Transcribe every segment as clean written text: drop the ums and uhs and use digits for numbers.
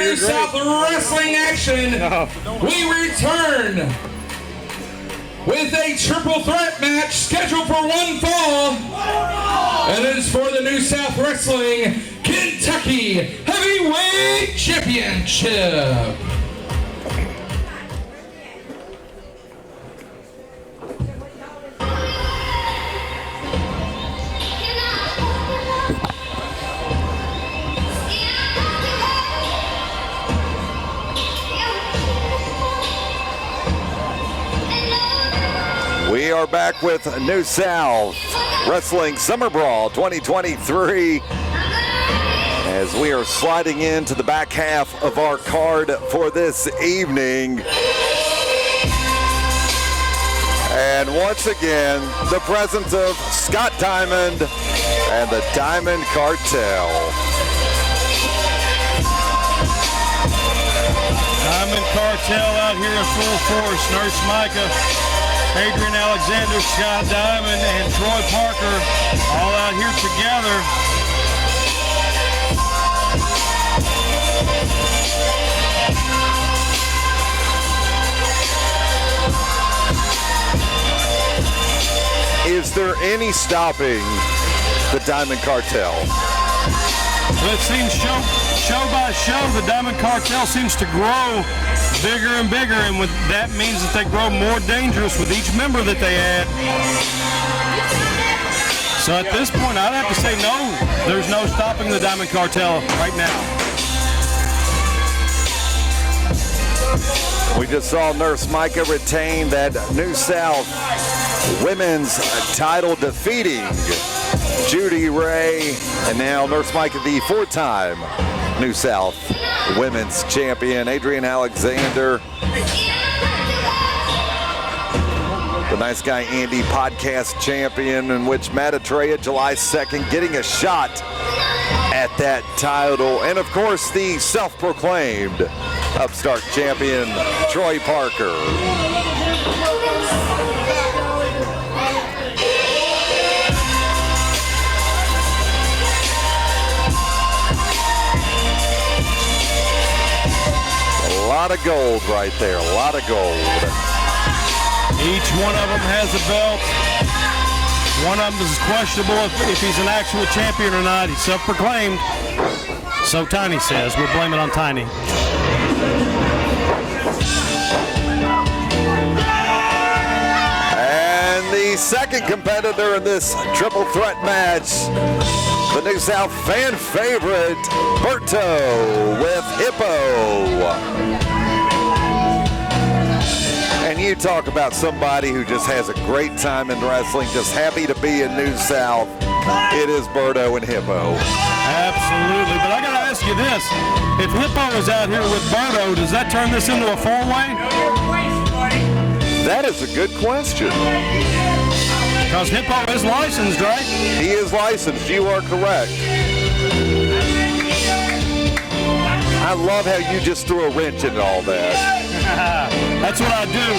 New South Wrestling action, we return with a triple threat match scheduled for one fall. And it is for the New South Wrestling Kentucky Heavyweight Championship. We are back with New South Wrestling Summer Brawl 2023 as we are sliding into the back half of our card for this evening. And once again, the presence of Scott Diamond and the Diamond Cartel. Diamond Cartel out here in full force. Nurse Micah, Adrian Alexander, Scott Diamond, and Troy Parker all out here together. Is there any stopping the Diamond Cartel? Well, it seems show by show, the Diamond Cartel seems to grow bigger and bigger, and that means that they grow more dangerous with each member that they add. So at this point, I'd have to say no, there's no stopping the Diamond Cartel right now. We just saw Nurse Micah retain that New South Women's title, defeating Judy Ray, and now Nurse Micah, the four-time New South Women's Champion, Adrian Alexander. The Nice Guy Andy podcast champion, in which Matt Atreya, July 2nd, getting a shot at that title. And of course, the self-proclaimed upstart champion, Troy Parker. A lot of gold right there, a lot of gold. Each one of them has a belt. One of them is questionable if he's an actual champion or not. He's self-proclaimed. So Tiny says. We'll blame it on Tiny. And the second competitor in this triple threat match, the New South fan favorite, Berto with Hippo. And you talk about somebody who just has a great time in wrestling, just happy to be in New South. It is Berto and Hippo. Absolutely, but I gotta ask you this. If Hippo is out here with Berto, does that turn this into a four-way? That is a good question. Because Hippo is licensed, right? He is licensed, you are correct. I love how you just threw a wrench into all that. That's what I do.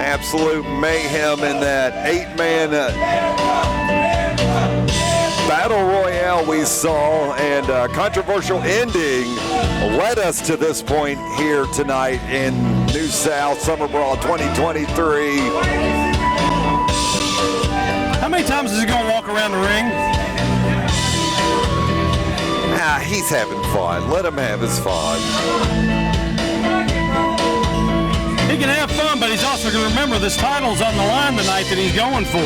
Absolute mayhem in that 8-man battle royale we saw, and a controversial ending led us to this point here tonight in New South Summer Brawl 2023. How many times is he going to walk around the ring? He's having fun. Let him have his fun. He can have fun, but he's also going to remember this title's on the line tonight that he's going for.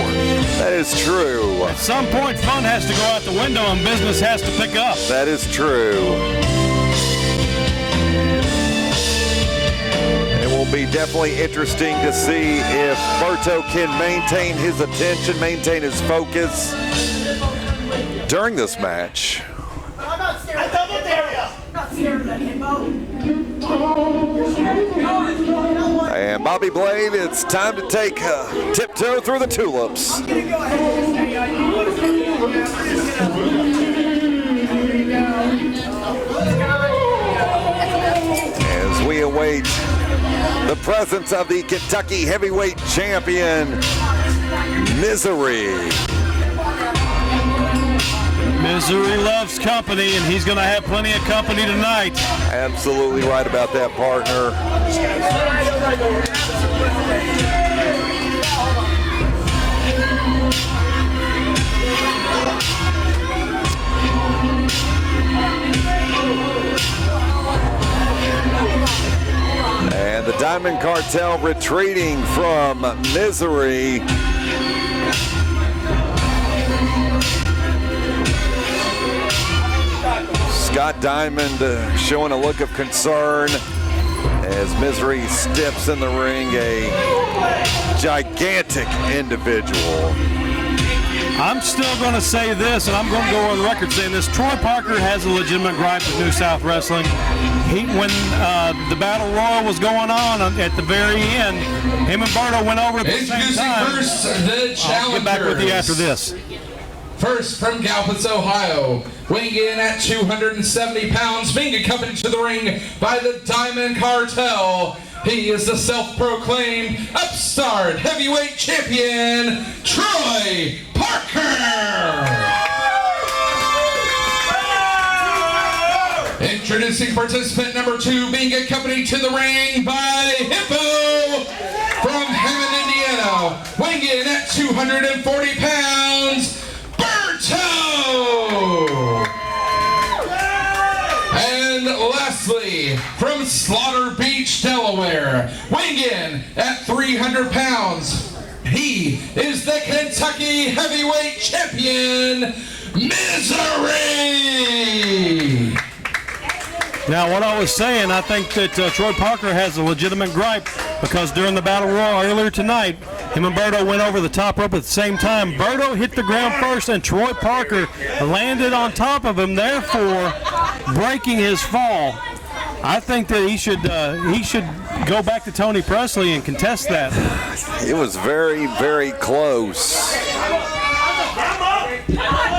That is true. At some point, fun has to go out the window and business has to pick up. That is true. It will be definitely interesting to see if Berto can maintain his attention, maintain his focus during this match. And Bobby Blade, it's time to take tiptoe through the tulips. As we await the presence of the Kentucky Heavyweight Champion, Misery. Misery loves company, and he's going to have plenty of company tonight. Absolutely right about that, partner. And the Diamond Cartel retreating from Misery. Scott Diamond showing a look of concern as Misery steps in the ring, a gigantic individual. I'm still going to say this, and I'm going to go on record saying this. Troy Parker has a legitimate gripe with New South Wrestling. When the Battle Royal was going on at the very end, him and Berto went over at the same time. First, the challengers. I'll get back with you after this. First from Galveston, Ohio, weighing in at 270 pounds, being accompanied to the ring by the Diamond Cartel. He is the self-proclaimed upstart heavyweight champion, Troy Parker. Introducing participant number 2, being accompanied to the ring by Hippo from Hammond, Indiana, weighing in at 240 pounds, Berto! And lastly, from Slaughter Beach, Delaware, weighing in at 300 pounds, he is the Kentucky Heavyweight Champion, Misery! Now, what I was saying, I think that Troy Parker has a legitimate gripe because during the Battle Royal earlier tonight, him and Berto went over the top rope at the same time. Berto hit the ground first, and Troy Parker landed on top of him, therefore breaking his fall. I think that he should go back to Tony Presley and contest that. It was very, very close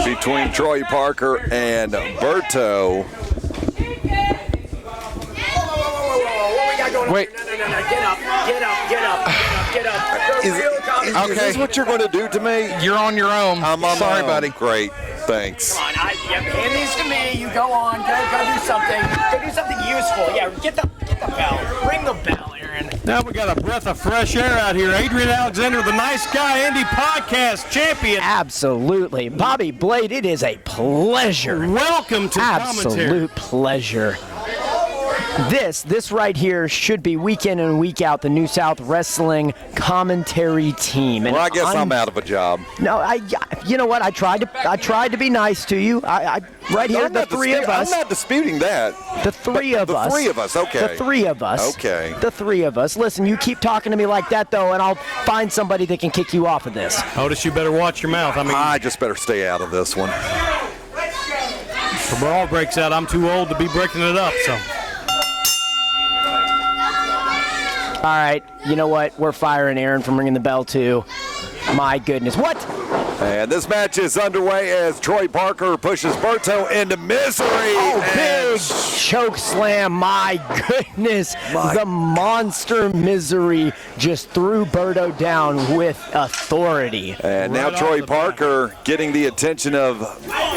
between Troy Parker and Berto. Wait. No. Get up. Is this what you're going to do to me? You're on your own. I'm on Sorry, my own. buddy. Great. Thanks. Come on, hand these to me. You go on. Go do something. Go do something useful. Yeah, get the bell. Ring the bell, Aaron. Now we got a breath of fresh air out here. Adrian Alexander, the Nice Guy Indie Podcast champion. Absolutely. Bobby Blade, it is a pleasure. Welcome to commentary. Absolute pleasure. This right here should be week in and week out the New South Wrestling commentary team. And Well, I guess I'm out of a job. No, you know what? I tried to be nice to you. Right here, the three of us. I'm not disputing that. The three of us. The three of us, okay. The three of us. Okay. The three of us. Listen, you keep talking to me like that, though, and I'll find somebody that can kick you off of this. Otis, you better watch your mouth. I just better stay out of this one. If a brawl breaks out, I'm too old to be breaking it up, so. All right, you know what? We're firing Aaron from ringing the bell, too. My goodness. What? And this match is underway as Troy Parker pushes Berto into Misery. Oh, big choke slam. My goodness. The monster Misery just threw Berto down with authority. And now Troy Parker getting the attention of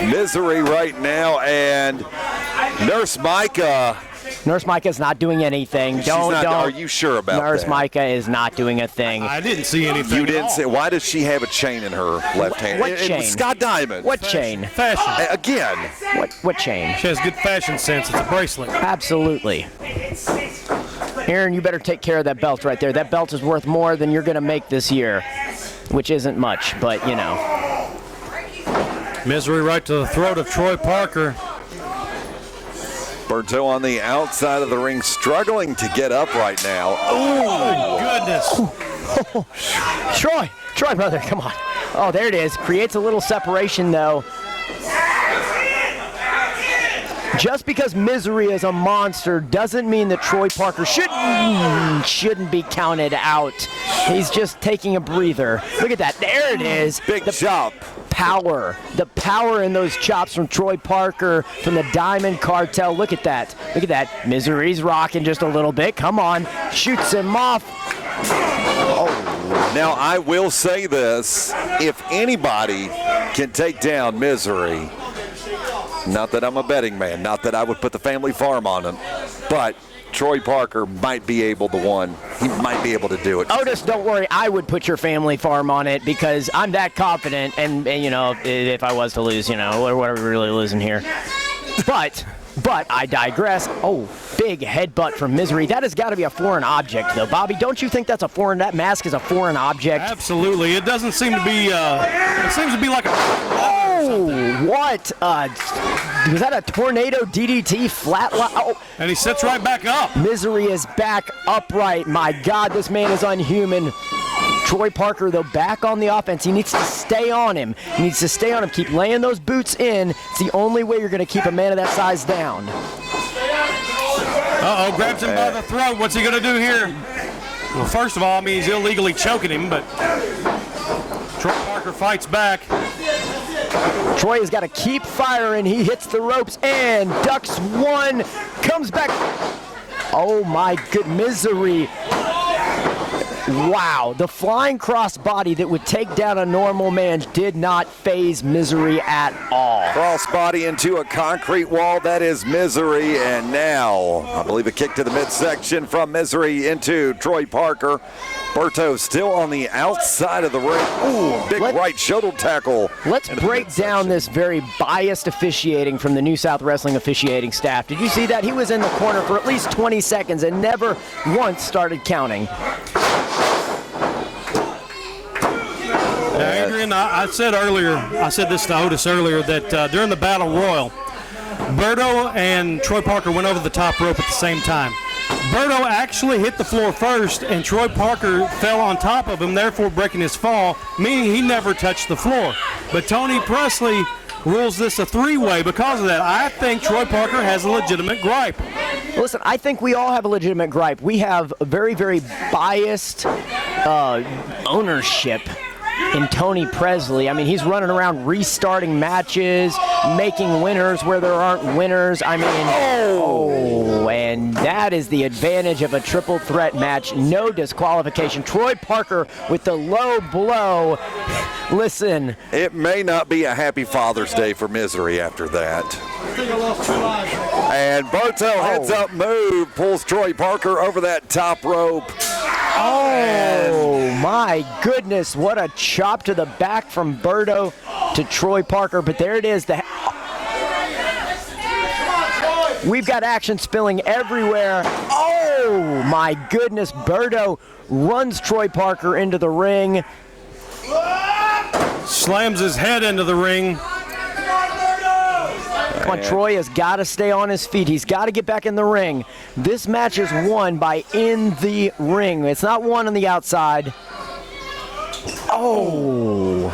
Misery right now. And Nurse Micah. Nurse Micah's not doing anything. Are you sure about that? Nurse Micah is not doing a thing. I didn't see anything. You didn't see. Why does she have a chain in her left hand? What chain? Scott Diamond. What chain? Fashion. Again. What chain? She has good fashion sense. It's a bracelet. Absolutely. Aaron, you better take care of that belt right there. That belt is worth more than you're going to make this year, which isn't much, but you know. Misery right to the throat of Troy Parker. Berto on the outside of the ring, struggling to get up right now. Oh, goodness. Troy, brother, come on. Oh, there it is. Creates a little separation, though. Just because Misery is a monster doesn't mean that Troy Parker shouldn't be counted out. He's just taking a breather. Look at that. There it is. Big chop. The power in those chops from Troy Parker, from the Diamond Cartel. Look at that. Misery's rocking just a little bit. Come on. Shoots him off. Oh, Now, I will say this. If anybody can take down Misery, not that I'm a betting man, not that I would put the family farm on him, but Troy Parker might be able to one. He might be able to do it. Otis, don't worry. I would put your family farm on it because I'm that confident. And you know, if I was to lose, you know, what are we really losing here? But I digress. Oh, big headbutt from Misery. That has got to be a foreign object, though. Bobby, don't you think that's a foreign? That mask is a foreign object. Absolutely. It doesn't seem to be. It seems to be like a. Oh, what? Was that a tornado DDT flatline? Oh. And he sits right back up. Misery is back upright. My God, this man is unhuman. Troy Parker, though, back on the offense. He needs to stay on him. He needs to stay on him. Keep laying those boots in. It's the only way you're going to keep a man of that size down. Uh-oh, grabs him by the throat. What's he going to do here? Well, first of all, I mean, he's illegally choking him, but Troy Parker fights back. Troy has got to keep firing. He hits the ropes and ducks one. Comes back. Oh, my good Misery. Wow, the flying crossbody that would take down a normal man did not faze Misery at all. Crossbody into a concrete wall, that is Misery, and now, I believe a kick to the midsection from Misery into Troy Parker. Berto still on the outside of the ring. Ooh, big right shoulder tackle. Let's break down this very biased officiating from the New South Wrestling officiating staff. Did you see that? He was in the corner for at least 20 seconds and never once started counting. Adrian, I said this to Otis earlier, that during the Battle Royal, Berto and Troy Parker went over the top rope at the same time. Berto actually hit the floor first, and Troy Parker fell on top of him, therefore breaking his fall, meaning he never touched the floor. But Tony Presley rules this a three-way because of that. I think Troy Parker has a legitimate gripe. Listen, I think we all have a legitimate gripe. We have a very, very biased ownership in Tony Presley. I mean, he's running around restarting matches, making winners where there aren't winners. I mean, and that is the advantage of a triple threat match. No disqualification. Troy Parker with the low blow. Listen. It may not be a happy Father's Day for Misery after that. And Berto heads up move, pulls Troy Parker over that top rope. Oh, my goodness. What a chop to the back from Berto to Troy Parker. But there it is. We've got action spilling everywhere. Oh, my goodness. Berto runs Troy Parker into the ring. Slams his head into the ring. Come on, Troy has got to stay on his feet. He's got to get back in the ring. This match is won by in the ring. It's not won on the outside. Oh,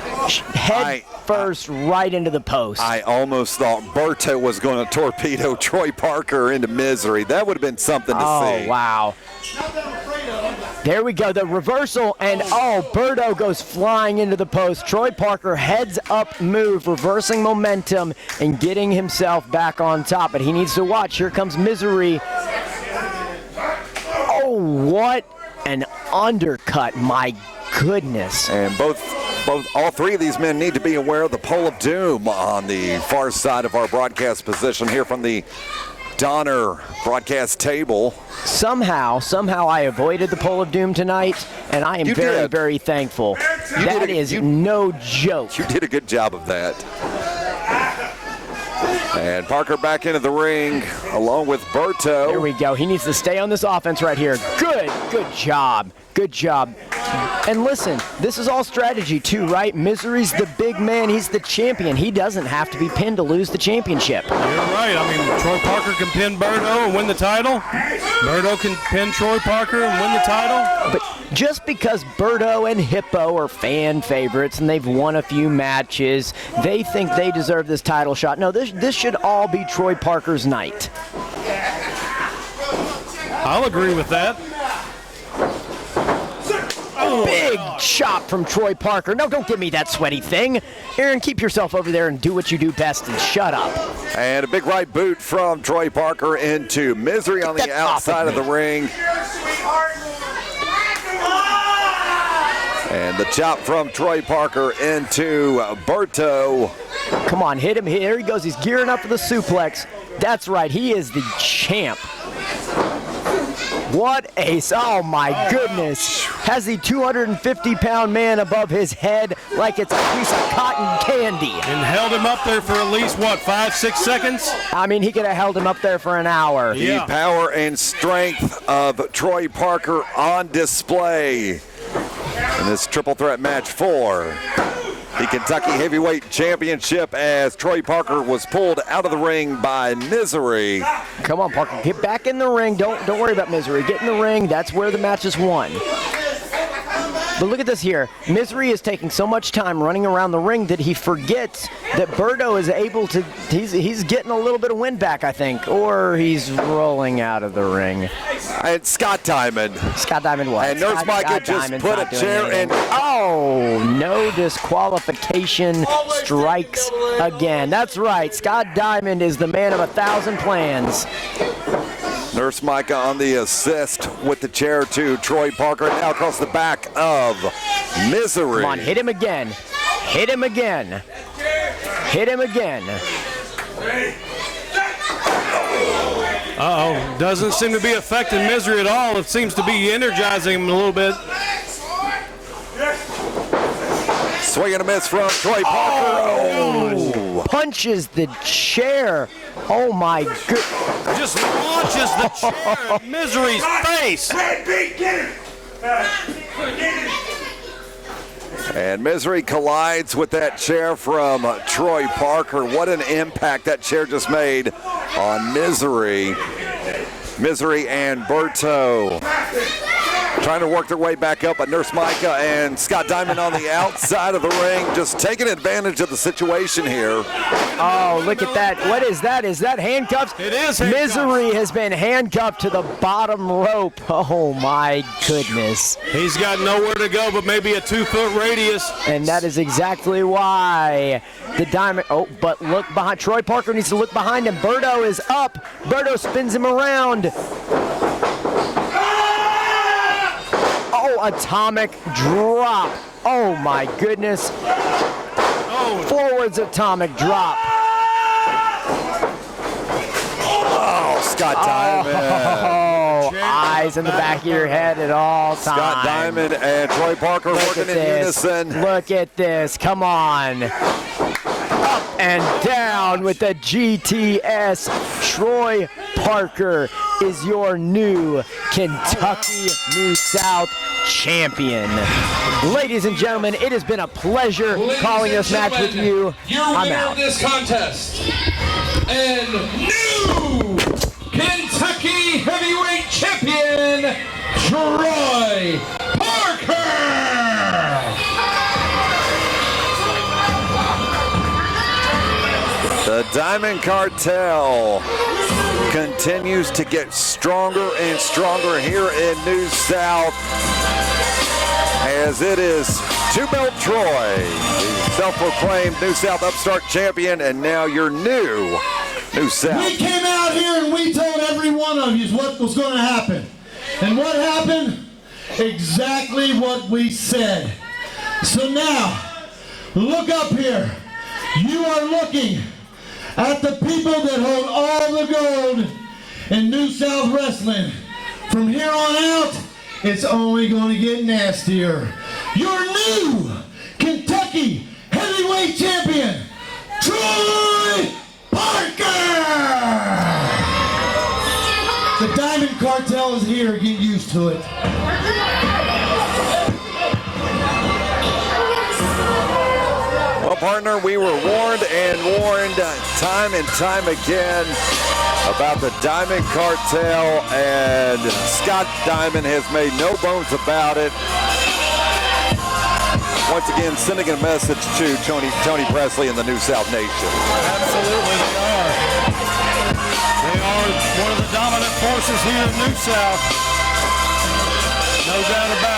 head first right into the post. I almost thought Berto was going to torpedo Troy Parker into Misery. That would have been something to see. Oh, wow. There we go, the reversal, and Berto goes flying into the post. Troy Parker heads up move, reversing momentum and getting himself back on top, but he needs to watch. Here comes Misery. Oh, what an undercut, my goodness. And all three of these men need to be aware of the pole of doom on the far side of our broadcast position here from the Donner broadcast table. Somehow I avoided the pole of doom tonight, and I am very thankful. That is no joke. You did a good job of that. And Parker back into the ring along with Berto. There we go. He needs to stay on this offense right here. Good job. Good job. And listen, this is all strategy too, right? Misery's the big man. He's the champion. He doesn't have to be pinned to lose the championship. You're right. I mean, Troy Parker can pin Berto and win the title. Berto can pin Troy Parker and win the title. But just because Berto and Hippo are fan favorites and they've won a few matches, they think they deserve this title shot. No, this should all be Troy Parker's night. I'll agree with that. Big chop from Troy Parker. No, don't give me that sweaty thing. Aaron, keep yourself over there and do what you do best and shut up. And a big right boot from Troy Parker into Misery on the outside of the ring. And the chop from Troy Parker into Berto. Come on, hit him. Here he goes. He's gearing up for the suplex. That's right. He is the champ. What a, oh my goodness. Has the 250-pound man above his head like it's a piece of cotton candy. And held him up there for at least, what, 5-6 seconds? I mean, he could have held him up there for an hour. The power and strength of Troy Parker on display in this triple threat match for the Kentucky Heavyweight Championship, as Troy Parker was pulled out of the ring by Misery. Come on, Parker, get back in the ring. Don't worry about Misery. Get in the ring. That's where the match is won. But look at this here. Misery is taking so much time running around the ring that he forgets that Berto is able to, he's getting a little bit of wind back, I think. Or he's rolling out of the ring. And Scott Diamond. Scott Diamond what? And Nurse Micah just put a chair in. Oh, no disqualification strikes again. That's right. Scott Diamond is the man of 1,000 plans. Nurse Micah on the assist with the chair to Troy Parker. Now across the back of Misery. Come on, hit him again. Hit him again. Hit him again. Uh-oh, doesn't seem to be affecting Misery at all. It seems to be energizing him a little bit. Swing and a miss from Troy Parker. Oh. Punches the chair. Oh my goodness. Just launches the chair at Misery's face. And Misery collides with that chair from Troy Parker. What an impact that chair just made on Misery. Misery and Berto trying to work their way back up, but Nurse Micah and Scott Diamond on the outside of the ring, just taking advantage of the situation here. Oh, look at that. What is that? Is that handcuffs? It is handcuffs. Misery has been handcuffed to the bottom rope. Oh, my goodness. He's got nowhere to go but maybe a 2-foot radius. And that is exactly why the Diamond, oh, but look behind. Troy Parker needs to look behind him. Berto is up. Berto spins him around. Oh, atomic drop. Oh, my goodness. Oh. Forwards atomic drop. Oh, Scott Diamond. Oh, eyes in the back of your head at all times. Scott Diamond and Troy Parker working in unison. Look at this. Come on. Up and down with the GTS. Troy Parker is your new Kentucky New South champion. Ladies and gentlemen, it has been a pleasure calling this match with you. I'm winner of this contest and new Kentucky Heavyweight Champion, Troy Parker. The Diamond Cartel continues to get stronger and stronger here in New South, as it is Two-Belt Troy, the self-proclaimed New South Upstart champion, and now your new South. We came out here and we told every one of you what was going to happen. And what happened? Exactly what we said. So now, look up here. You are looking at the people that hold all the gold in New South Wrestling. From here on out, it's only going to get nastier. Your new Kentucky Heavyweight Champion, Troy Parker! The Diamond Cartel is here. Get used to it. Well, partner, we were warned time and time again about the Diamond Cartel, and Scott Diamond has made no bones about it. Once again, sending a message to Tony Presley and the New South Nation. Absolutely, they are. They are one of the dominant forces here in New South. No doubt about it.